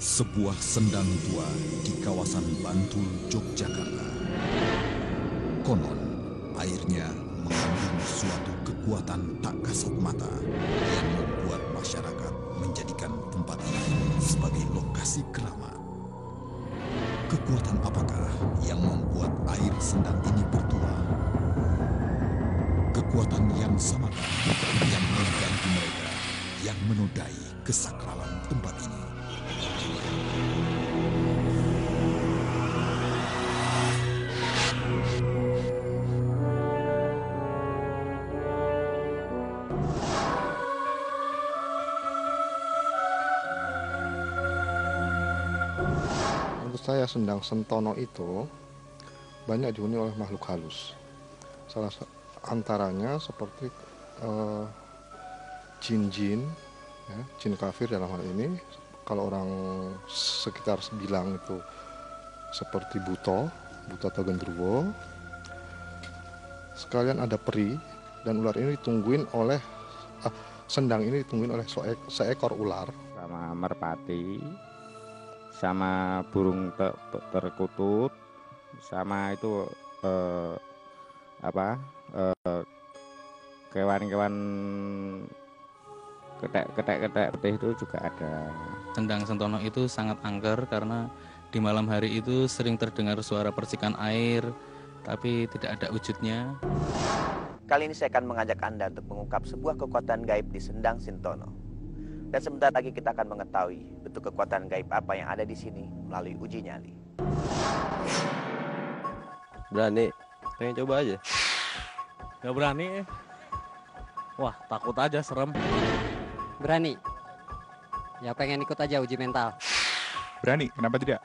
Sebuah sendang tua di kawasan Bantul, Yogyakarta. Konon, airnya mengandung suatu kekuatan tak kasat mata yang membuat masyarakat menjadikan tempat ini sebagai lokasi keramat. Kekuatan apakah yang membuat air sendang ini bertuah? Kekuatan yang samakah yang mengganti mereka yang menodai kesakralan tempat ini? Menurut saya Sendang Sentono itu banyak dihuni oleh makhluk halus. Salah antaranya seperti jin-jin, ya, jin kafir dalam hal ini. Kalau orang sekitar bilang itu seperti buto atau gendruwo. Sekalian ada peri, dan ular ini sendang ini ditungguin oleh seekor ular. Sama merpati, sama burung terkutut, sama itu kewan-kewan ketek putih itu juga ada. Sendang Sentono itu sangat angker karena di malam hari itu sering terdengar suara percikan air, tapi tidak ada wujudnya. Kali ini saya akan mengajak Anda untuk mengungkap sebuah kekuatan gaib di Sendang Sentono. Dan sebentar lagi kita akan mengetahui bentuk kekuatan gaib apa yang ada di sini melalui uji nyali. Berani? Pengen coba aja? Gak berani. Wah, takut aja, serem. Berani. Ya pengen ikut aja uji mental. Berani, kenapa tidak?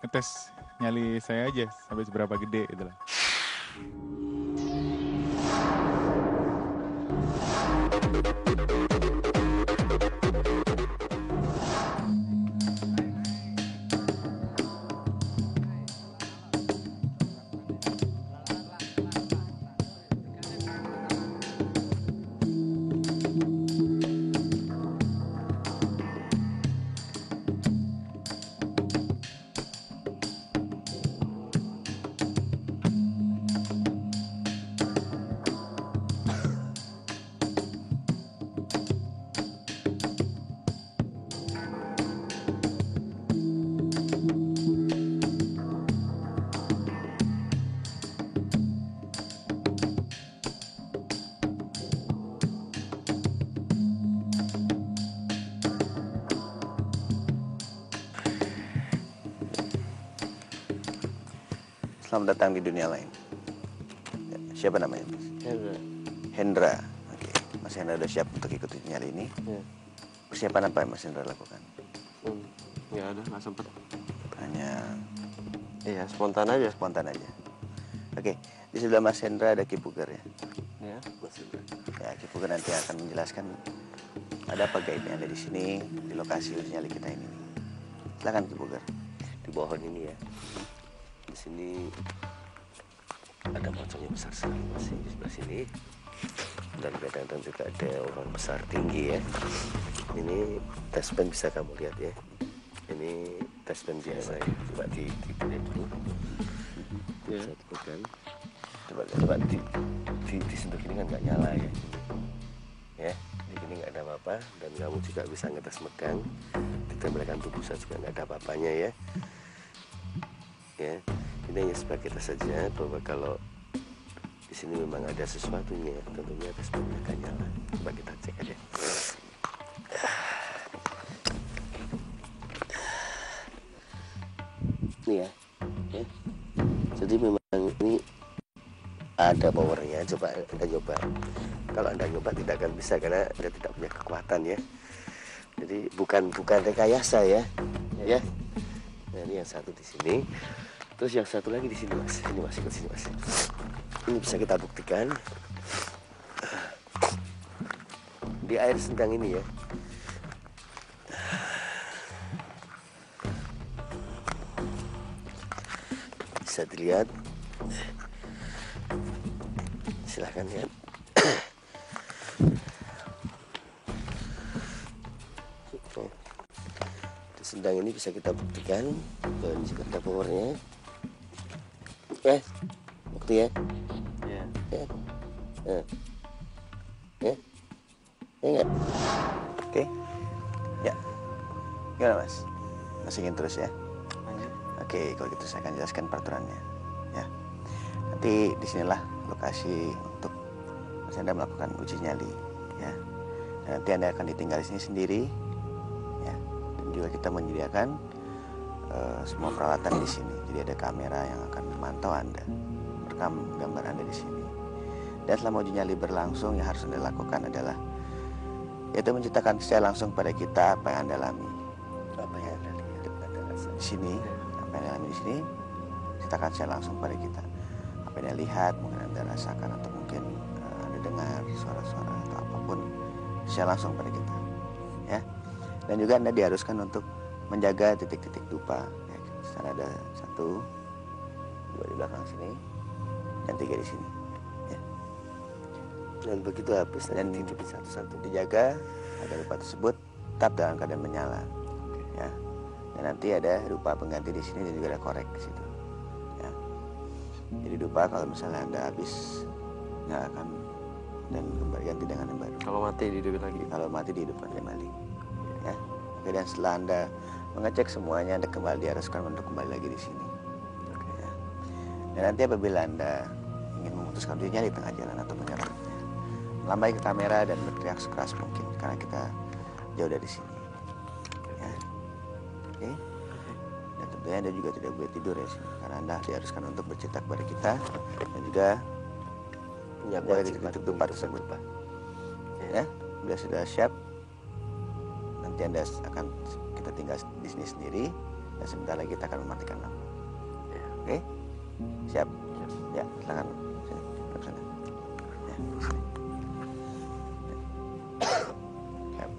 Ngetes nyali saya aja sampai seberapa gede gitu lah. Selamat datang di dunia lain. Siapa namanya, Mas? Hendra. Hendra. Oke, Mas Hendra sudah siap untuk ikut uji nyali ini? Ya. Persiapan apa yang Mas Hendra lakukan? Ya ada, nggak sempet. Hanya Iya, spontan aja. spontan aja. Oke, di sebelah Mas Hendra ada Ki Puger ya. Ya, Mas Hendra. Ya, Ki Puger nanti akan menjelaskan ada apa gaib yang ada di sini di lokasi uji nyali kita ini. Silakan Ki Puger. Di pohon ini ya. Di sini ada pocong yang besar sekali masih di sebelah sini, dan kadang-kadang juga ada orang besar tinggi ya. Ini testpen bisa kamu lihat ya. Ini testpen biasa ya. Coba dilihat dulu. Ya. Saya temukan. Coba disentuh ini kan nggak nyala ya. Ya, di sini nggak ada apa-apa, dan kamu juga bisa ngetes megang. Ditempelkan tubuh saya juga nggak ada apa-apanya ya. Ya, ini hanya sebagai tes saja bahwa kalau di sini memang ada sesuatunya, tentunya testpennya akan nyala. Coba kita cek aja. Ini ya. Jadi memang ini ada powernya. Coba Anda coba. Kalau Anda coba tidak akan bisa karena Anda tidak punya kekuatan ya. Jadi bukan rekayasa ya. Ya. Nah, ini yang satu di sini. Terus yang satu lagi di sini Mas. Ini Mas, ikut sini Mas. Ini bisa kita buktikan di air sendang ini ya. Bisa dilihat. Silahkan lihat. sendang ini bisa kita buktikan dari Jakarta Powernya. Waktu ya. Ya. Ya enggak? Oke. Ya. Gimana Mas? Masih ingin terus ya? Oke, kalau gitu saya akan jelaskan peraturannya. Ya. Nanti disinilah lokasi untuk Mas Anda melakukan uji nyali. Ya. Dan nanti Anda akan ditinggal di sini sendiri. Ya. Dan juga kita menyediakan semua peralatan di sini. Jadi ada kamera yang akan memantau Anda, merekam gambar Anda di sini. Dan selama uji nyali berlangsung, yang harus Anda lakukan adalah yaitu menceritakan secara langsung pada kita apa yang Anda alami. Apa yang Anda lihat Di sini, apa yang Anda alami di sini, ceritakan secara langsung pada kita. Apa yang Anda lihat, mungkin Anda rasakan atau mungkin Anda dengar suara-suara atau apapun secara langsung pada kita. Ya. Dan juga Anda diharuskan untuk menjaga titik-titik dupa. Ya, di sana ada 1, 2 di belakang sini, dan 3 di sini. Ya. Dan begitu habis Dan dihidupin satu-satu. dijaga agar dupa tersebut tetap dalam keadaan menyala. Ya. Dan nanti ada dupa pengganti di sini dan juga ada korek di situ. Ya. Jadi dupa kalau misalnya Anda habis nyalakan dan kembali ganti dengan yang baru. Kalau mati dihidupin lagi. Kalau mati dihidupkan kembali. Ya. Oke, dan setelah Anda mengecek semuanya, Anda kembali diharuskan untuk kembali lagi di sini. Ya. Dan nanti apabila Anda ingin memutuskan dirinya di tengah jalan atau menyerah, melambai ke kamera dan berteriak sekeras mungkin karena kita jauh dari sini. Ya. Oke. Dan tentunya Anda juga tidak boleh tidur ya sini karena Anda diharuskan untuk bercerita kepada kita dan juga menjaga titik dupa tersebut. Ya. Bila sudah siap, nanti Anda akan kita tinggal di sini sendiri dan sebentar lagi kita akan mematikan lampu. Oke? Siap? Ya, silakan. Sini, ke sana. Ya, sini. Siap.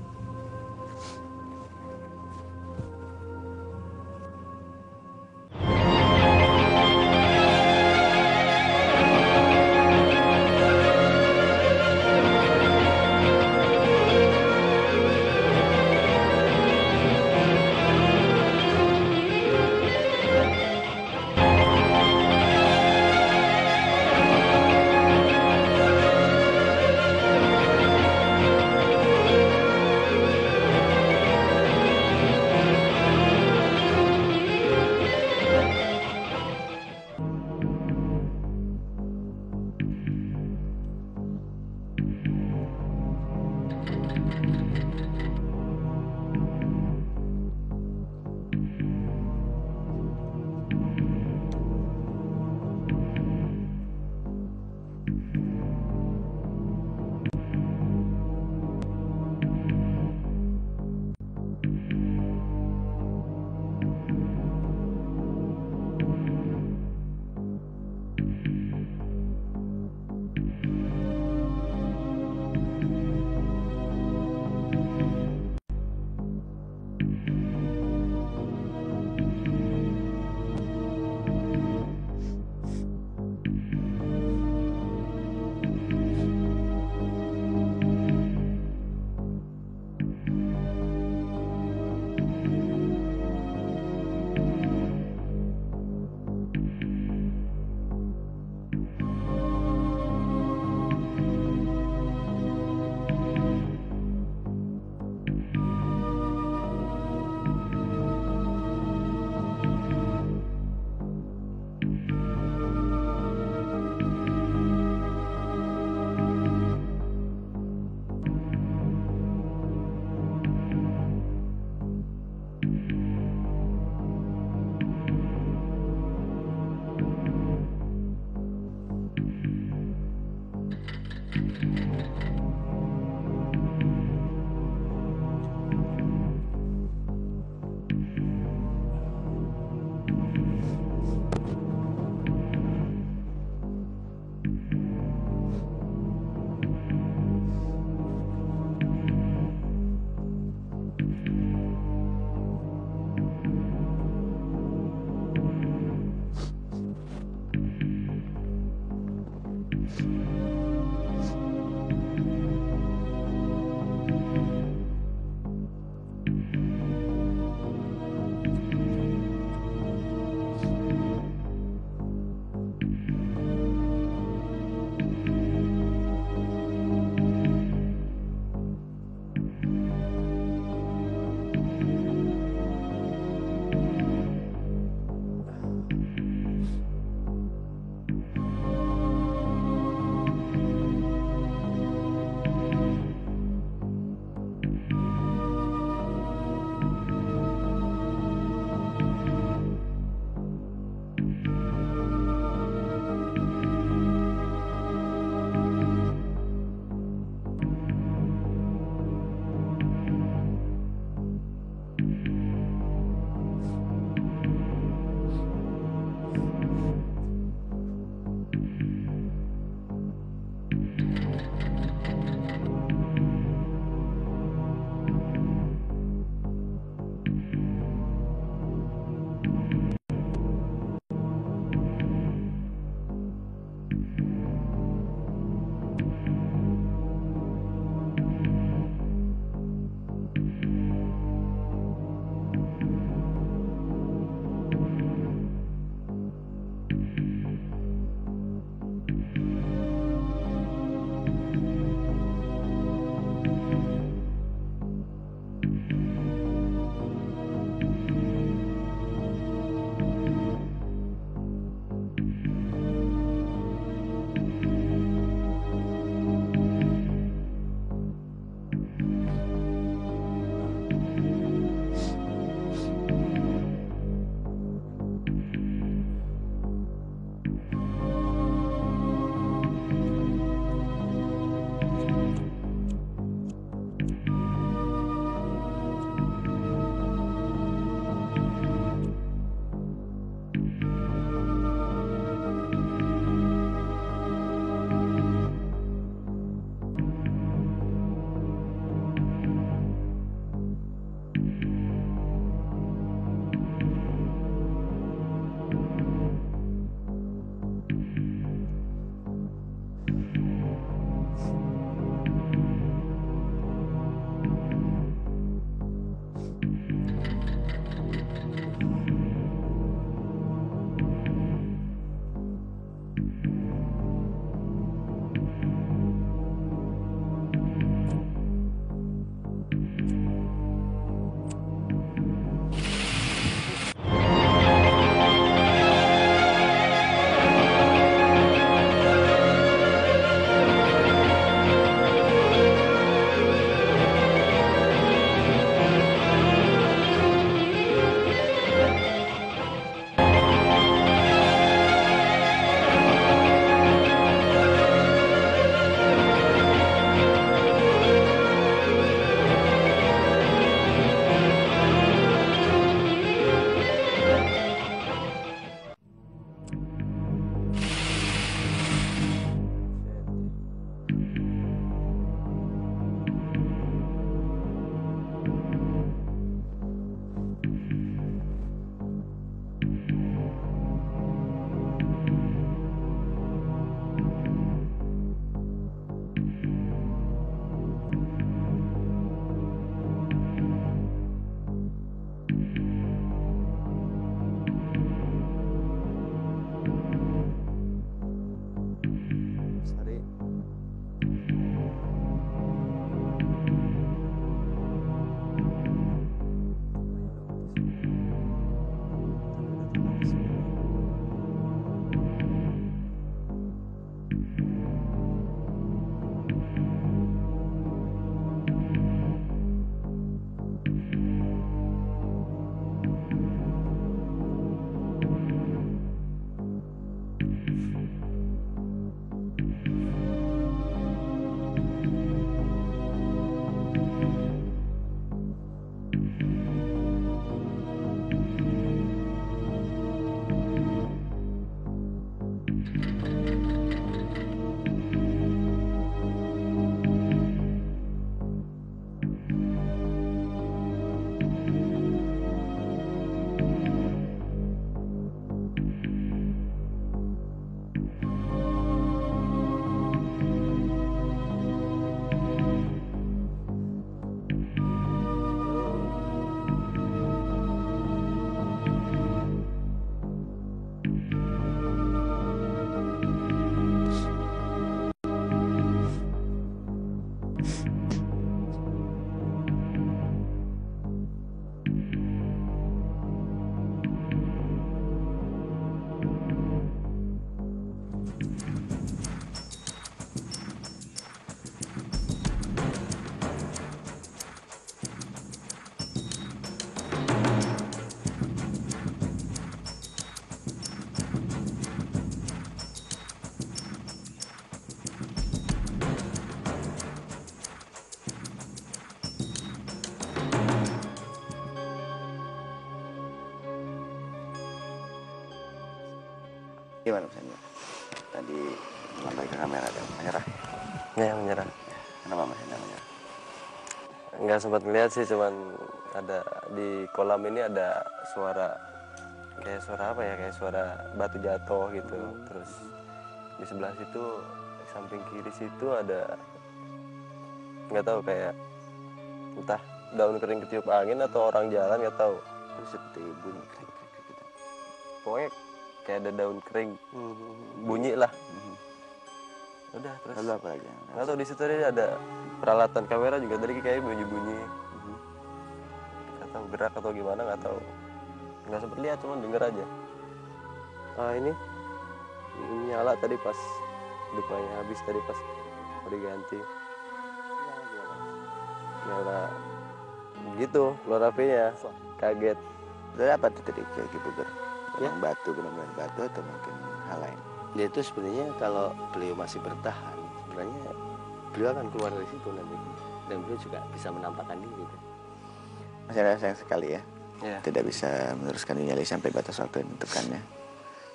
Gimana misalnya? Tadi melambai ke kamera dan menyerah. Ya, menyerah. Kenapa Mas Hendra menyerah? Nggak sempat ngeliat sih, cuman ada di kolam ini ada suara kayak suara apa ya, kayak suara batu jatuh gitu. Terus di sebelah situ, samping kiri situ ada nggak tahu kayak entah daun kering ketiup angin atau orang jalan, nggak tahu. Terus seperti bunyi krik-krik gitu. Pokoknya kayak ada daun kering bunyi lah. Udah terus Lalu apa lagi? nggak tahu di situ ada peralatan kamera juga tadi kayak bunyi-bunyi. Nggak tahu gerak atau gimana, nggak tahu. Nggak sempet lihat, cuma denger aja. Ini nyala tadi pas dupanya habis, tadi pas mau diganti. Nyala gitu, keluar apinya. Kaget. Lalu apa tuh tadi Ki Puger? Ya. Memang batu, benar-benar batu atau mungkin hal lain? Dia itu sebenarnya kalau beliau masih bertahan, sebenarnya beliau akan keluar dari situ nanti, dan beliau juga bisa menampakkan diri. Mas Hendra sayang sekali ya. Ya. Tidak bisa meneruskan nyali sampai batas waktu yang ditentukannya.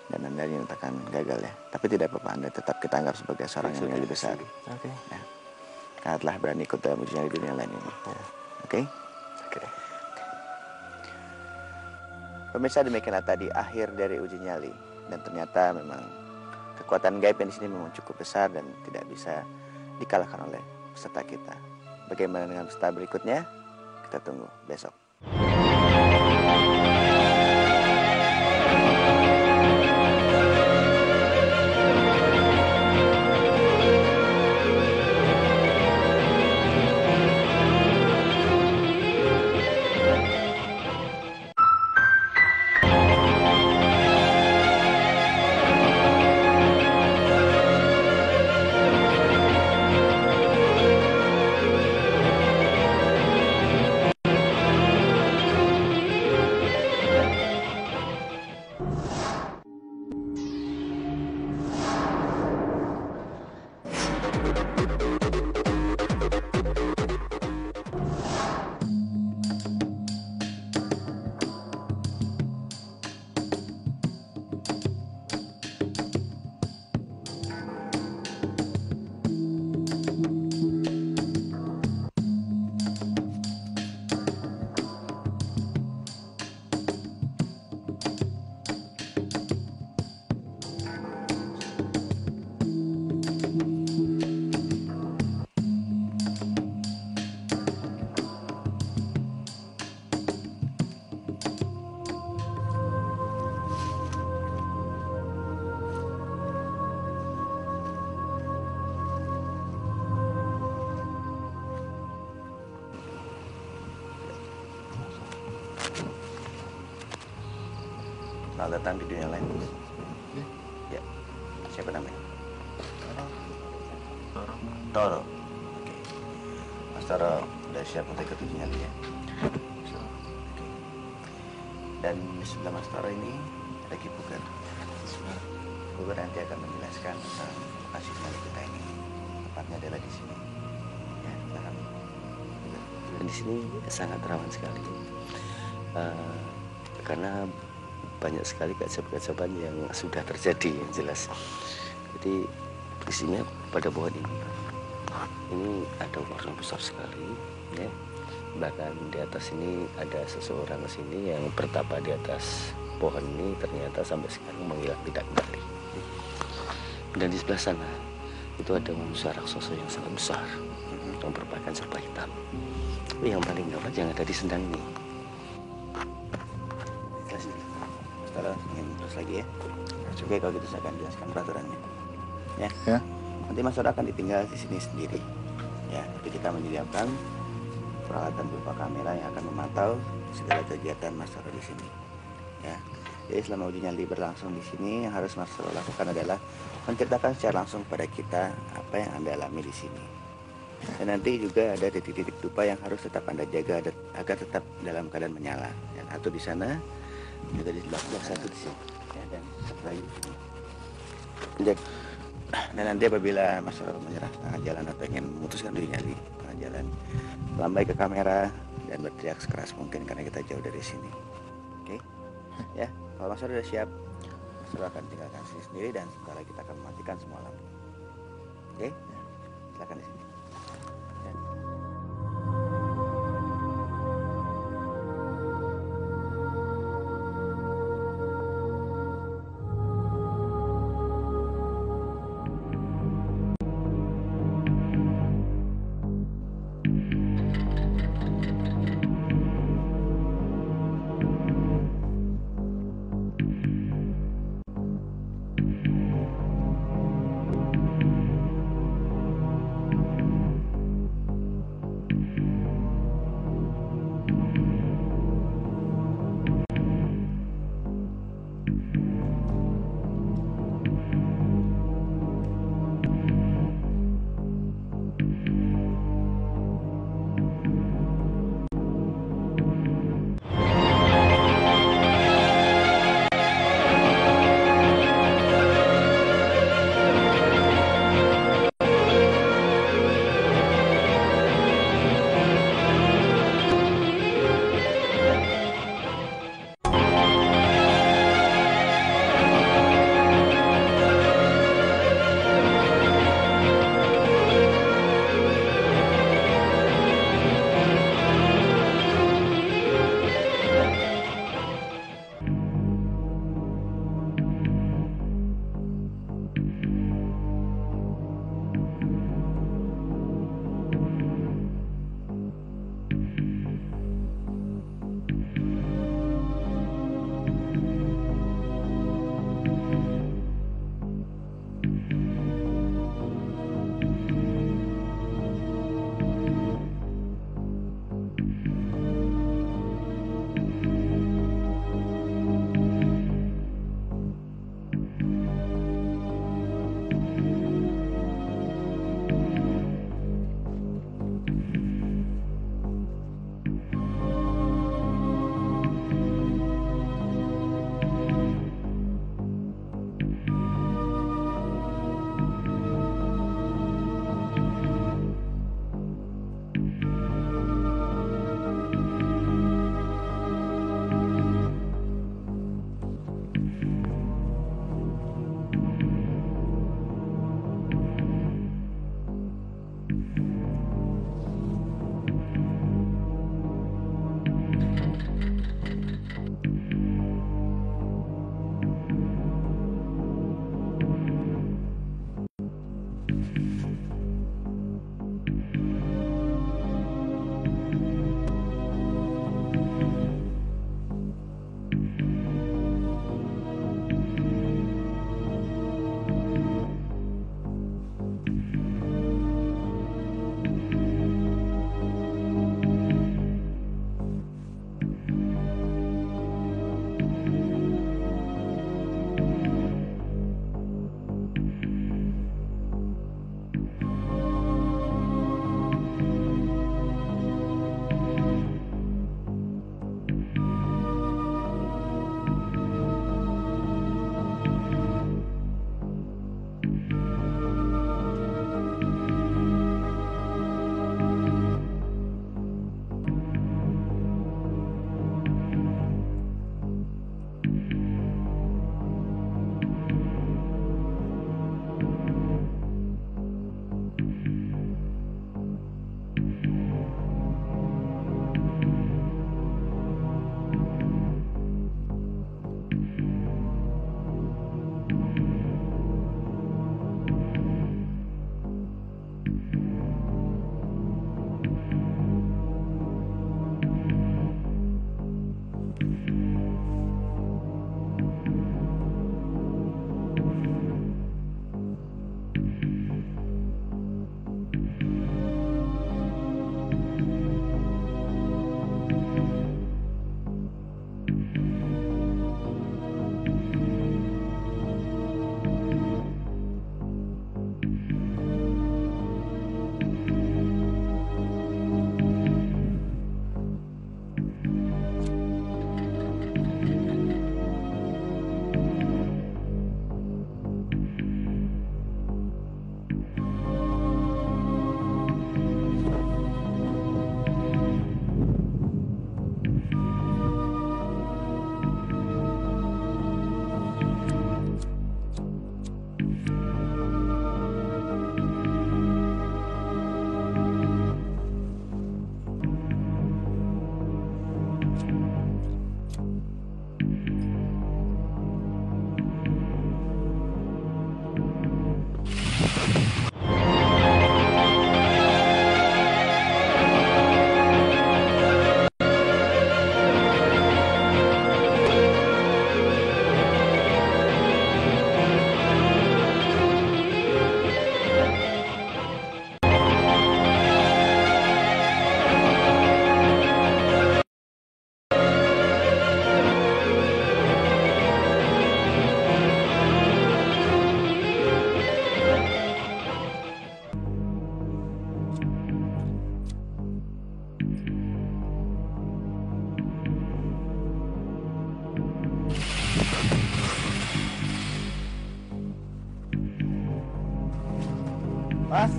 Dan Anda dinyatakan gagal ya. Tapi tidak apa-apa, Anda tetap kita anggap sebagai seorang yang lebih besar. Oke. Ya. Karena telah berani ikut dalam uji nyali dunia lain ini. Oke? Oke. Pemirsa, demikianlah tadi akhir dari uji nyali. Dan ternyata memang kekuatan gaib yang di sini memang cukup besar dan tidak bisa dikalahkan oleh peserta kita. Bagaimana dengan peserta berikutnya? Kita tunggu besok. Selamat datang di dunia lain. Ya, siapa namanya? Toro. Oke. Mas Toro udah siap untuk ikut uji nyali ya? Oke. Dan di sebelah Mas Toro ini ada Ki Puger. Puger nanti akan menjelaskan tentang lokasi nyali kita ini. Tepatnya adalah di sini. Ya, silakan. Di sini sangat rawan sekali, karena banyak sekali keajaiban yang sudah terjadi yang jelas. Jadi di sini pada pohon ini ada ular yang besar sekali, ya. Bahkan di atas ini ada seseorang di sini yang bertapa di atas pohon ini, ternyata sampai sekarang menghilang tidak kembali. Dan di sebelah sana itu ada manusia raksasa yang sangat besar, yang berpakaian serba hitam. Tapi yang paling gawat yang ada di sendang ini. Toro ingin terus lagi ya? Oke, kalau gitu saya akan jelaskan peraturannya. Ya. Ya. Nanti Mas Toro akan ditinggal di sini sendiri. Ya, tapi kita menyediakan peralatan berupa kamera yang akan memantau segala kegiatan Mas Toro di sini. Ya. Jadi selama uji nyali berlangsung di sini, yang harus Mas Toro lakukan adalah menceritakan secara langsung kepada kita apa yang Anda alami di sini. Dan nanti juga ada titik-titik dupa yang harus tetap Anda jaga agar tetap dalam keadaan menyala. Ya, satu di sana, juga di sebelah satu di sini. Ya, dan satu lagi di sini. Dan nanti apabila Mas Toro menyerah tengah jalan atau ingin memutuskan diri nyali tengah jalan, lambai ke kamera dan berteriak sekeras mungkin karena kita jauh dari sini. Oke? Ya, kalau Mas Toro sudah siap, saudara akan tinggalkan sendiri dan sebentar lagi kita akan mematikan semua lampu. Oke? Silakan di sini. Ya. Mas.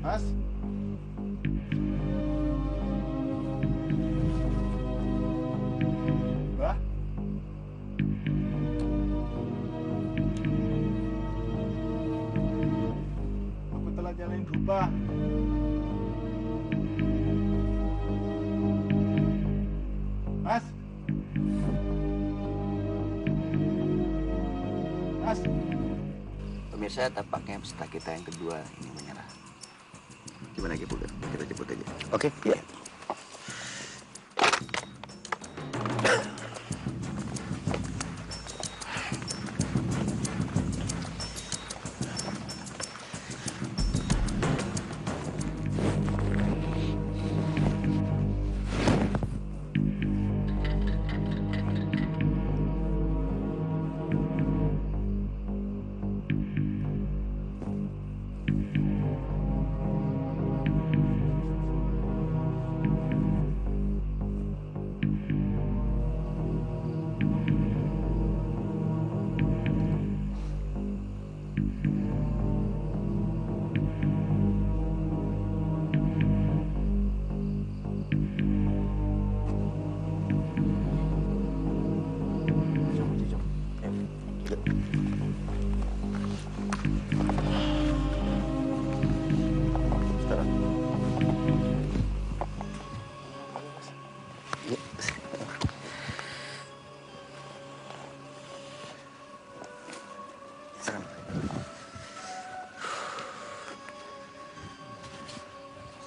Mas. Mbah. Aku telah nyalain dupa. Mas. Mas. Pemirsa, tampaknya peserta kita yang kedua ini menyerah. Gimana Ki Puger? Kita jemput aja. Oke, iya.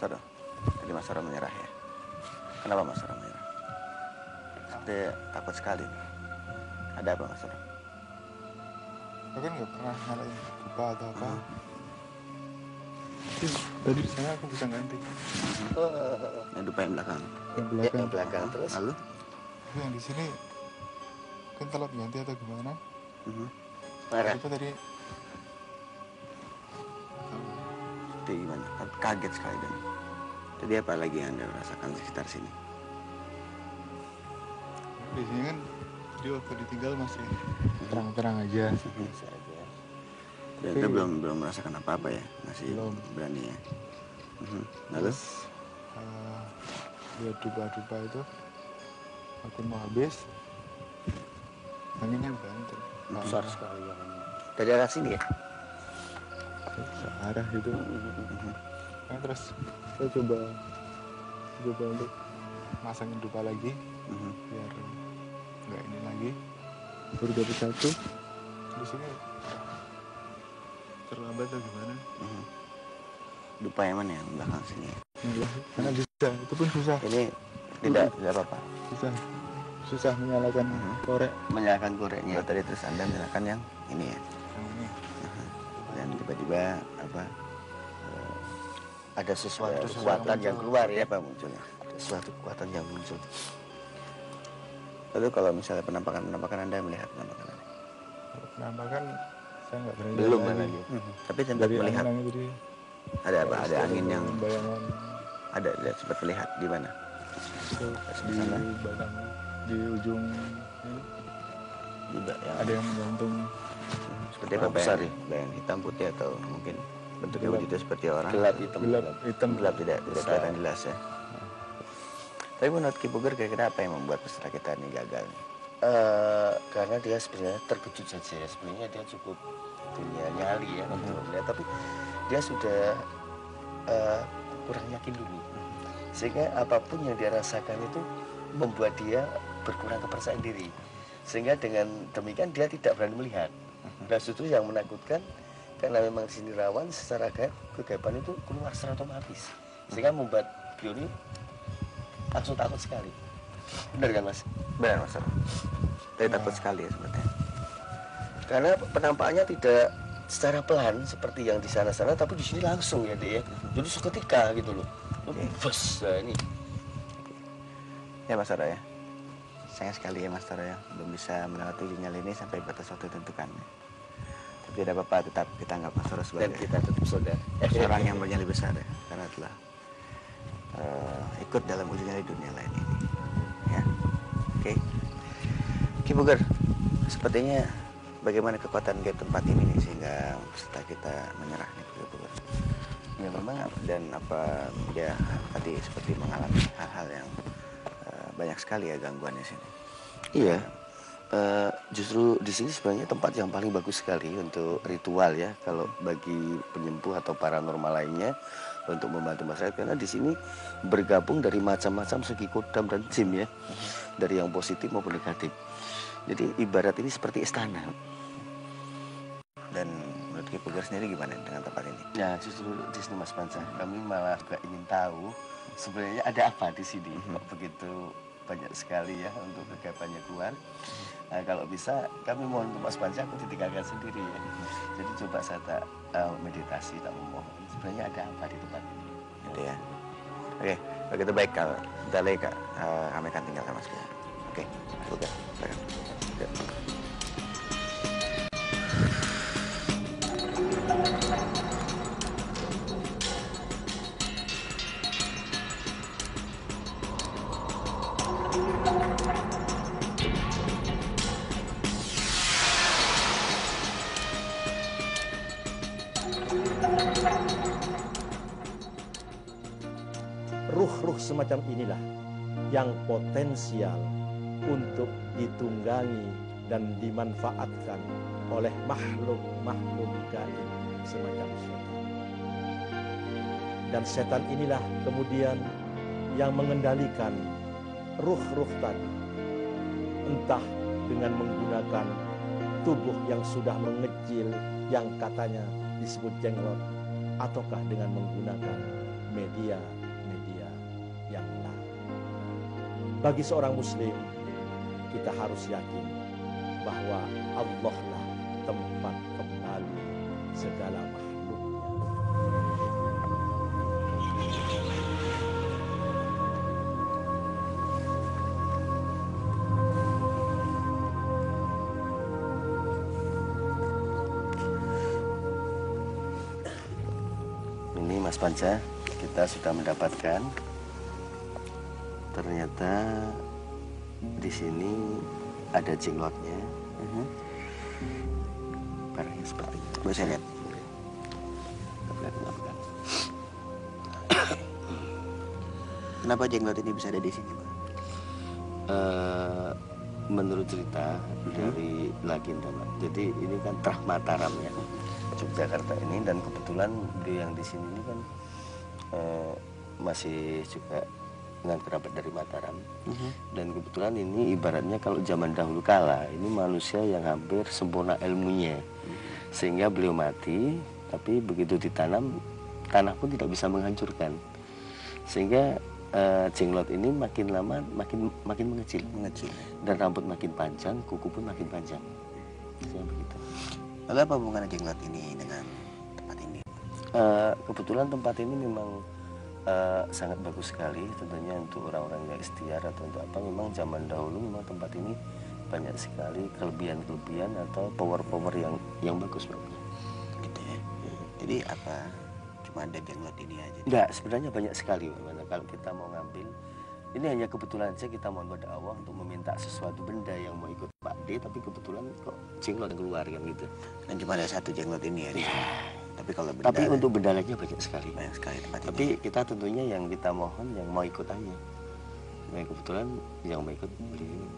Saro, tadi Mas Saro menyerah ya. Kenapa Mas Saro menyerah? Seperti takut sekali. Ada apa Mas Saro? Aku kan nggak pernah nyalain dupa atau apa. Tadi di sana aku bisa ganti. Yang dupa yang belakang. Yang belakang. Yang belakang terus. Lalu? Tapi yang di sini kan telat ganti atau gimana? Marah. Itu tadi Seperti gimana? Kaget sekali dan. Jadi apa lagi yang Anda rasakan di sekitar sini? di sini kan dia waktu ditinggal masih terang-terang aja. Biasa aja. Ternyata belum merasakan apa-apa ya, masih belum berani ya. Lalu? Lihat dupa-dupa itu makin mau habis, anginnya bantu. Besar sekali ya. Dari arah sini ya? Arah itu. Nah, terus saya coba untuk masangin dupa lagi, biar nggak ini lagi. Baru dari satu di sini terlambat atau gimana? Dupa yang mana yang belakang sini? Karena bisa, itu pun susah. Ini tidak apa-apa. Susah menyalakan korek. Menyalakan koreknya. Tadi terus Anda menyalakan yang ini ya. Yang ini. Dan tiba-tiba apa? Ada sesuatu kekuatan yang keluar ya, apa munculnya? Suatu kekuatan yang muncul. Lalu kalau misalnya penampakan Anda melihat penampakan Anda? Penampakan saya nggak berani. Belum lagi. Tapi sempat melihat. Ada apa? Ada angin yang bayangan. Ada sempat melihat di mana? Di belakang, di ujung ini. Ada yang menggantung. Seperti apa bayang hitam putih atau mungkin bentuknya wujudnya seperti orang? Gelap hitam. Gelap tidak kelihatan jelas ya. Tapi menurut Ki Puger kira-kira apa yang membuat peserta kita ini gagal nih? Karena dia sebenarnya terkejut saja ya. Sebenarnya dia cukup punya nyali ya untuk melihat, tapi dia sudah kurang yakin dulu. Sehingga apapun yang dia rasakan itu membuat dia berkurang kepercayaan diri. Sehingga dengan demikian dia tidak berani melihat. Dan itu yang menakutkan, karena memang sini rawan secara kegagapan itu keluar secara otomatis. Sehingga membuat Bioni langsung takut sekali. Benar kan Mas? Benar Mas. Tapi takut sekali ya sebenarnya. Karena penampakannya tidak secara pelan seperti yang di sana-sana, tapi di sini langsung ya deh ya. Jadi seketika gitu loh. Bus, nah ini. Ya Mas Toro ya. Sayang sekali ya Mas Toro ya, belum bisa melewati uji nyali ini sampai batas waktu ditentukan. Tapi tidak apa-apa, tetap kita anggap Mas Toro sebagai Dan kita tetap saudara. seorang yang bernyali besar ya, karena telah ikut dalam uji nyali dunia lain ini. Ya, oke. Oke Buger, sepertinya bagaimana kekuatan gaib tempat ini nih, sehingga peserta kita menyerah nih Buger. Ya memang, dan apa ya tadi seperti mengalami hal-hal yang banyak sekali ya gangguannya sini. Iya, justru di sini sebenarnya tempat yang paling bagus sekali untuk ritual ya. Kalau bagi penyembuh atau paranormal lainnya untuk membantu masyarakat, karena di sini bergabung dari macam-macam segi kodam dan jin ya, dari yang positif maupun negatif. Jadi ibarat ini seperti istana. Dan menurut Ki Puger sendiri gimana dengan tempat ini? Ya justru di sini Mas Panca, kami malah juga ingin tahu sebenarnya ada apa di sini. Kok begitu banyak sekali ya untuk kegiatannya keluar. Nah, kalau bisa kami mohon untuk Mas Panca, aku ditinggalkan sendiri ya. Jadi coba saya meditasi, tak memohon. Sebenarnya ada apa di tempat ini? Gitu ya. Oke, begitu baik kalau kita lagi kami akan tinggalkan Mas Puger. Oke, Puger, silakan. Ya. Ruh-ruh semacam inilah yang potensial untuk ditunggangi dan dimanfaatkan oleh makhluk-makhluk gaib semacam setan. Dan setan inilah kemudian yang mengendalikan ruh-ruh tadi, entah dengan menggunakan tubuh yang sudah mengecil yang katanya disebut jenglot, ataukah dengan menggunakan media yang lain. Bagi seorang muslim, kita harus yakin bahwa Allah lah tempat kembali segala makhluknya. Ini Mas Panca, kita sudah mendapatkan. Ternyata di sini ada jenglotnya. Barangnya seperti itu. Boleh saya lihat? Kenapa jenglot ini bisa ada di sini, Pak? Menurut cerita dari Laginda, jadi ini kan Trah Mataram ya, Yogyakarta ini, dan kebetulan beliau yang di sini ini kan masih juga dengan kerabat dari Mataram. Dan kebetulan ini ibaratnya kalau zaman dahulu kala ini manusia yang hampir sempurna ilmunya, sehingga beliau mati, tapi begitu ditanam tanah pun tidak bisa menghancurkan, sehingga jenglot ini makin lama makin mengecil, dan rambut makin panjang, kuku pun makin panjang. Begitu. Lalu apa hubungannya jenglot ini dengan tempat ini? Kebetulan tempat ini memang sangat bagus sekali, tentunya untuk orang-orang yang ikhtiar atau untuk apa. Memang zaman dahulu memang tempat ini banyak sekali kelebihan-kelebihan atau power-power yang bagus, Pak. Gitu ya. Jadi apa? Cuma ada jenglot ini aja? Enggak, sebenarnya banyak sekali, Pak. Kalau kita mau ngambil, ini hanya kebetulan saja kita mohon pada Allah untuk meminta sesuatu benda yang mau ikut Pak D, tapi kebetulan kok jenglot yang keluar kan gitu. Dan cuma ada satu jenglot ini ya? Tapi kalau benda, tapi untuk benda lainnya banyak sekali. Banyak sekali tempat ini. Tapi kita tentunya yang kita mohon yang mau ikut aja. Yang kebetulan yang mau ikut beli ini.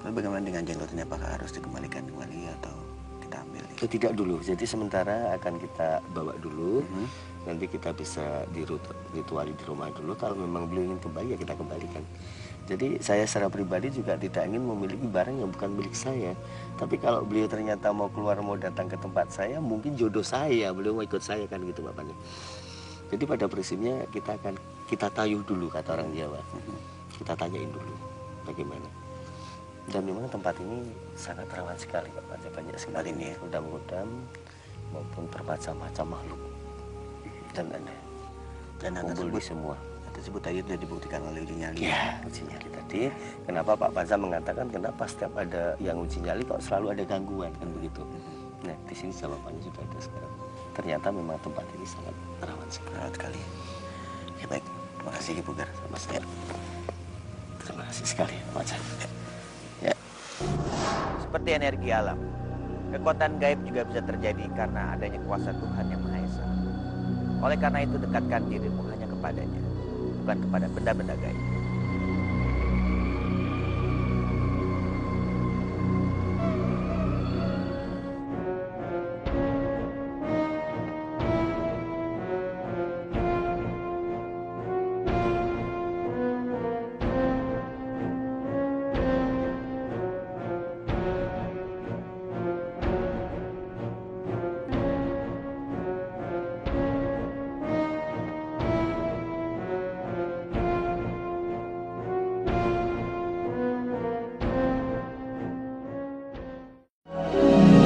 Lalu bagaimana dengan jenglot ini? Apakah harus dikembalikan kembali atau kita ambil? Tidak dulu. Jadi sementara akan kita bawa dulu. Nanti kita bisa rituali di rumah dulu. Kalau memang beliau ingin kembali ya kita kembalikan. Jadi saya secara pribadi juga tidak ingin memiliki barang yang bukan milik saya. Tapi kalau beliau ternyata mau keluar, mau datang ke tempat saya, mungkin jodoh saya, beliau mau ikut saya kan gitu Bapaknya. Jadi pada prinsipnya kita tayuh dulu, kata orang Jawa. Kita tanyain dulu bagaimana. Dan memang tempat ini sangat rawan sekali Pak Panca, banyak sekali nih udam-udam maupun bermacam-macam makhluk dan aneh. Dan hal kumpul di semua. Tersebut tadi sudah dibuktikan oleh uji nyali. Ya, uji nyali tadi. Kenapa Pak Panca mengatakan kenapa setiap ada yang uji nyali kok selalu ada gangguan kan begitu? Nah, di sini jawabannya sudah ada sekarang. Ternyata memang tempat ini sangat rawan sekali. Ya baik, terima kasih Ki Pugar. Sama-sama. Terima kasih sekali Pak Panca. Ya. Seperti energi alam, kekuatan gaib juga bisa terjadi karena adanya kuasa Tuhan Yang Maha Esa. Oleh karena itu dekatkan dirimu hanya kepadanya, bukan kepada benda-benda gaib.